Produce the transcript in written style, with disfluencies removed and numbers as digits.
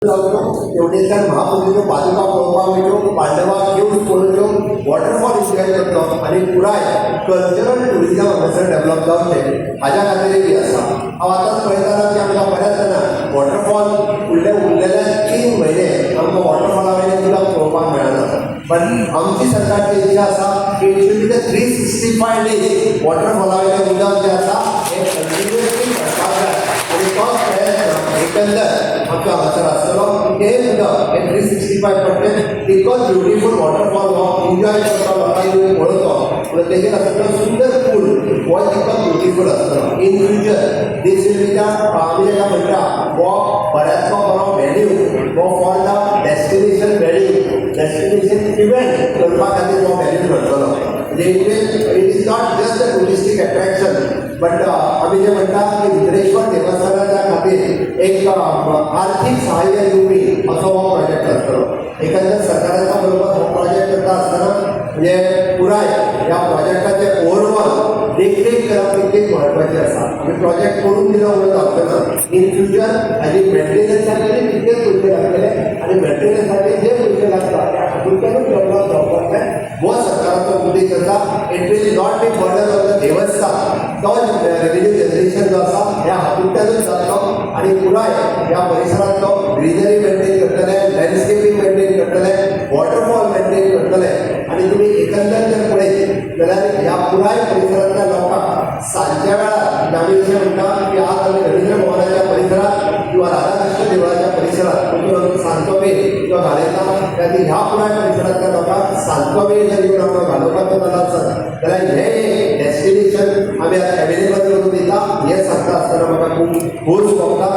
एवढे महापुरुषो पादुका पळोवपाक पांडवा घेवन पळोवच्यो वॉटरफॉल एन्जॉय करतो आनी पुराय कल्चरल टुरिजम हांगासर डेवलप जावचें हाज्या खातीर बी आसा। हांव आतांच पळयताना की आमकां बऱ्याच जाणां वॉटरफॉल उरलेले 3 म्हयने आमकां वॉटरफॉला वयल्यान सुद्दां पळोवपाक मेळना, बट आमची सरकारची जी आसा की it should be the 365 days वॉटरफॉला वयल्यान उदक जें आसा हें कंटिन्युअसली करपाक जाय आनी तोच प्रयत्न एकंदर आमकां हांगासर आसतलो। हे उदक हे 365 पडटलें बिकॉज ब्युटिफूल वॉटरफॉल हो एन्जॉय करता लोकांनी पळोवचो म्हणून तेजेर आसतलो सुंदर पूल हो एकदम ब्युटिफूल आसतलो। In future this will be आमी जेका म्हणटा हो बऱ्यांतलो बरो व्हॅल्यू हो for the destination value destination event करपा खातीर हो व्हॅल्यू करतलो। म्हणजे it is not just a touristic attraction but आमी जे म्हणटा की रुद्रेश्वर देवस्थानाच्या खातीर एक आर्थीक सहाय्य दिवपी असो हो प्रोजेक्ट आसतलो। एकंदर सरकाराच्या बरोबर हो प्रोजेक्ट करता आसतना म्हणजे पुराय ह्या प्रोजेक्टाचे ओवरऑल देखरेख करप तितकीच म्हत्वाची आसा। आमी प्रोजेक्ट करून दिलो म्हणून जावचो इन फ्युचर हाजी मेंटेनन्साक तितकेच पयशे लागतले आनी मेंटेनन्साचे जे पयशे लागता त्या हातूंतल्यानूच डेवलप जावपाक जाय हो सरकाराचो उद्देश आसा। It will not be burden on the devasthan, तो रेव्हेन्यू जनरेशन जो आसा ह्या हातूंतल्यानूच जातलो आनी पुराय ह्या परिसरांतलो ग्रीनरी मेंटेन करतले, लँडस्केपींग मेंटेन करतले, वॉटरफॉल मेंटेन करतले आनी तुमी एकंदर जर पळयत जाल्यार ह्या पुराय परिसरांतल्या लोकांक सांजच्या वेळार आमी अशें म्हणटा की आज आमी रवींद्र भवनाच्या परिसरांत किंवा राधाकृष्ण देवळाच्या परिसरांत वचून आमी सांजचो वेळ जो घालयता त्यात ह्या पुराय परिसरांतल्या लोकांक सांजचो वेळ जर येवन आमकां घालोवपाचो जाला आसत जाल्यार हें डेस्टिनेशन आमी एवेलेबल करून दिता हें सांगता आसतना म्हाका खूब खोस भोगता।